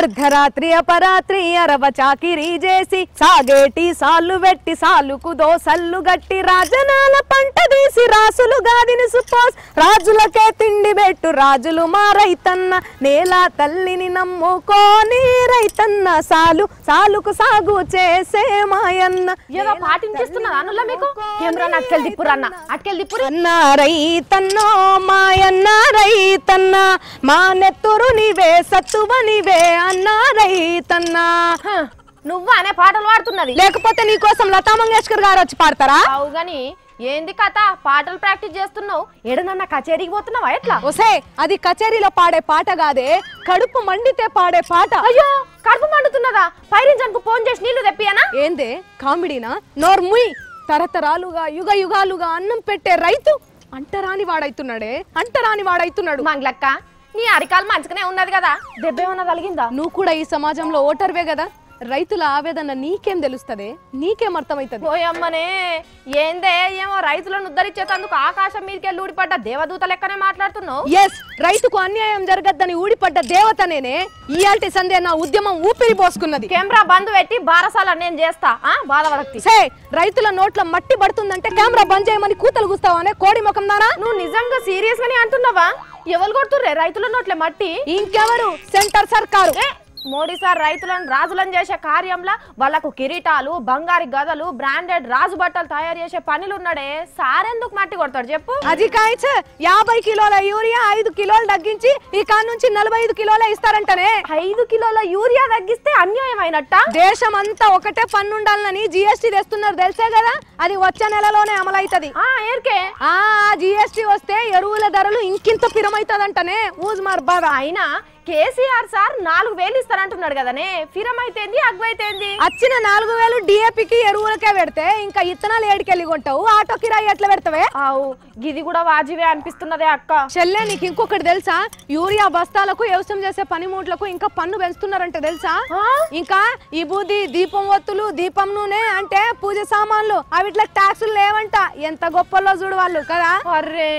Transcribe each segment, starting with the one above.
అర్ధరాత్రి అపరాత్రి అరవ చాకిరీ చేసి సాగేటి సాళ్ళు వెట్టి సాలుకు దోసల్లు గట్టి రాజనాల పంట తీసి రాసులు గాదిని సుపోస్ రాజులకే తిండి పెట్టు రాజులు మా రైతన్న నేల తల్లిని నమ్ముకోని రైతన్న సాలుకు సాగు చేసే మాయన్న ఏదో పాటించేస్తున్నారు అనులా మీకు కెమెరా అట్కెళ్ళి దిప్పురన్న అట్కెళ్ళి దిప్పురు అన్న రైతన్నో మాయన్న రైతన్న మా నెత్తురు నీవే సత్తువ నీవే అన్న రైతన్నా నువ్వు అనే పాటలు పాడుతున్నది లేకపోతే నీకోసం లతా మంగేష్కర్ గారు వచ్చి పాడతారా అవు గాని ఏంది కథ పాటలు ప్రాక్టీస్ చేస్తున్నావు ఎడనన్న కచేరీకి పోతున్నావా ఎట్లా ఒసే అది కచేరీలో పాడే పాట కాదే కడుపు మండితే పాడే పాట అయ్యో కడుపు మండుతున్నదా పైరించనుకు ఫోన్ చేసి నీళ్లు తెప్పియనా ఏందే కామెడీనా నోర్ముయ్ తరతరాలుగా యుగ యుగాలుగా అన్నం పెట్టే రైతు అంటరాని వాడైతున్నాడు మంగళక్క నీ అరికాలు మంచిగానే ఉన్నది కదా దెబ్బ ఏమన్నా కలిగిందా నువ్వు కూడా ఈ సమాజంలో ఓటర్వే కదా రైతుల ఆవేదన నీకేం తెలుస్తదే నీకేం అర్థమైతది ఓయమ్మనే ఏందే ఏమో రైతులను ఉద్ధరించేందుకు ఆకాశం మీదకే ఊడిపడ్డ దేవదూత లెక్కనే మాట్లాడుతున్నావు ఎస్ రైతుకు అన్యాయం జరగద్దని ఊడిపడ్డ దేవతనేనే ఇయాల్టి సందే నా ఉద్యమం ఊపిరి పోసుకున్నది కెమెరా బంద్ పెట్టి బారసాల నేను చేస్తా బాధపడక్తి సే రైతుల నోట్ల మట్టి పడుతుందంటే కెమెరా బంద్ చేయమని కూతలు కూస్తావానే కోడి ముఖం దానా నువ్వు నిజంగా సీరియస్ గానే అంటున్నావా ఎవరు కొడుతుర్రే రైతుల నోట్ల మట్టి ఇంకెవరు సెంటర్ సర్కారు మోడీ సార్ రైతులను రాజులను చేసే కార్యంలో వాళ్ళకు కిరీటాలు బంగారు గదలు బ్రాండెడ్ రాజు బట్టలు తయారు చేసే పనులు ఉన్నాడే సార్ ఎందుకు మట్టి కొడతాడు చెప్పు అది కాయచ 50 కిలోల యూరియా 5 కిలోలు తగ్గించి ఈ కాడ నుంచి 45 కిలోలే ఇస్తారంటనే 5 కిలోల యూరియా తగ్గిస్తే అన్యాయం అయినట్ట దేశం అంతా ఒకటే పన్ను ఉండాలని జిఎస్టీ తెస్తున్నారు తెలుసే కదా అది వచ్చే నెలలోనే అమలైతది ఏర్కే జిఎస్టీ వస్తే ఎరువుల ధరలు ఇంకింత పిరమైతదంటనే ఊజ్ మార్ బాధ అయినా కేసీఆర్ సార్ 4000 ఇస్తారంటున్నాడు కదనే ఫిరమైతేంది అగ్వైతేంది వచ్చిన 4000 డిఏపికి ఎరువులకే పెడితే ఇంకా ఇత్తనాలు ఏడికెళ్ళి కొంటావు ఆటో కిరాయి ఎట్లా పెడతావే అవు గిది కూడా వాజివే అనిపిస్తున్నదే అక్క చెల్లె నీకు ఇంకొకటి తెలుసా యూరియా బస్తాలకు వ్యవసాయం చేసే పనిముట్లకు ఇంకా పన్ను పెంచుతున్నారంటే తెలుసా ఇంకా ఈ బూది దీపం ఒత్తులు దీపం నూనె అంటే పూజ సామాన్లు అవిట్లకు ట్యాక్సులు లేవంట ఎంత గొప్పలో చూడు వాళ్ళు కదా అర్రే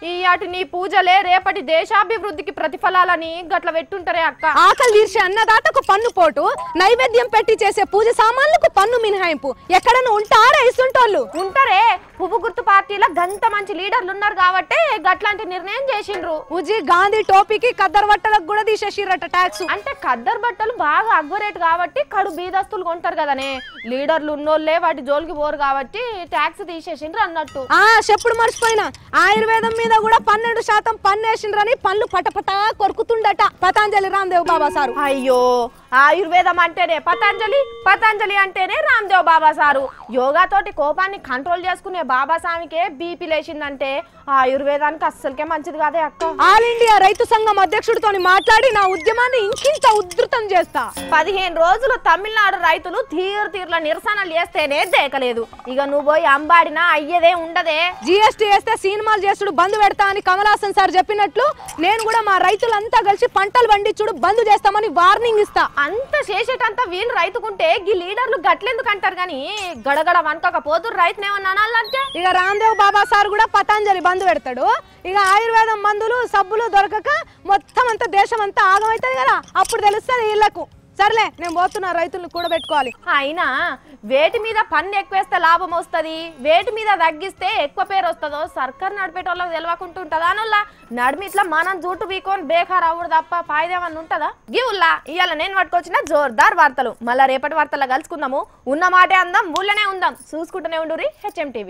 ఈయాటి నీ పూజలే రేపటి దేశాభివృద్ధికి ప్రతిఫలాలని గట్ల పెట్టుంటారే అక్క ఆకలి తీర్చే అన్నదాతకు పన్ను పోటు నైవేద్యం పెట్టి చేసే పూజ సామాన్లకు పన్ను మినహాయింపు ఎక్కడన్నా ఉంటారా ఇస్తుంటోళ్ళు ఉంటారే పువ్వు గుర్తు పార్టీలో గంత మంచి లీడర్లు ఉన్నారు కాబట్టి గట్లాంటి నిర్ణయం చేసిండ్రు ఉజి గాంధీ టోపీకి కద్దర్ బట్టలకు కూడా తీసేసిరట ట్యాక్స్ అంటే కద్దర్ బట్టలు బాగా అగ్వరేట్ కాబట్టి కడు బీదస్తులు కొంటారు కదనే లీడర్లు ఉన్నోళ్ళే వాటి జోలికి పోరు కాబట్టి ట్యాక్స్ తీసేసిండ్రు అన్నట్టు చెప్పుడు మర్చిపోయినా ఆయుర్వేదం మీద కూడా 12% పన్నేసిండ్రని పళ్ళు పటపట కొరుకుతుండట పతంజలి రామ్దేవ్ బాబా సారు అయ్యో ఆయుర్వేదం అంటేనే పతంజలి అంటేనే రామ్దేవ్ బాబా సారు యోగా తోటి కోపాన్ని కంట్రోల్ చేసుకునే బాబా స్వామికే బీపీ లేచిందంటే ఆయుర్వేదానికి అస్సలకే మంచిది కాదే అక్క ఆల్ ఇండియా రైతు సంఘం అధ్యక్షుడితో మాట్లాడి నా ఉద్యమాన్ని ఇంకింత ఉధృతం చేస్తా 15 రోజులు తమిళనాడు రైతులు తీర్ల నిరసనలు చేస్తేనే దేకలేదు ఇక నువ్వు పోయి అంబాడినా అయ్యేదే ఉండదే జిఎస్టీ వేస్తే సినిమాలు చేసుడు బంద్ పెడతా అని కమల్ హాసన్ సార్ చెప్పినట్లు నేను కూడా మా రైతులంతా కలిసి పంటలు పండించుడు బంద్ చేస్తామని వార్నింగ్ ఇస్తా అంత చేసేటంతా వీళ్ళు రైతుకుంటే ఈ లీడర్లు గట్లెందుకు అంటారు గాని గడగడ వనకపోతు రైతునేమన్నా అనాలంటే ఇక రామ్దేవ్ బాబా సార్ కూడా పతంజలి బంద్ పెడతాడు ఇక ఆయుర్వేదం మందులు సబ్బులు దొరకక మొత్తం అంతా దేశం అంతా ఆగమైతుంది కదా అప్పుడు తెలుస్తుంది వీళ్ళకు సర్లే నేను పోతున్నా రైతులను కూడా పెట్టుకోవాలి అయినా వేటి మీద పన్ను ఎక్కువేస్తే లాభం వస్తుంది వేటి మీద తగ్గిస్తే ఎక్కువ పేరు వస్తుందో సర్కార్ నడిపేటోళ్ళకి తెలియకుంటుంటదా అనల్లా నడిమిట్లా మనం జూటు వీకొని బేకార్ అవ్వడు తప్ప ఫాయిదేమన్నా ఉంటుందా గివుల్లా ఇవాళ నేను పట్టుకొచ్చిన జోర్దార్ వార్తలు మళ్ళా రేపటి వార్తల్లో కలుసుకుందాము ఉన్న మాటే అందం ఊళ్ళనే ఉందాం చూసుకుంటూనే ఉండుర్రి HM TV.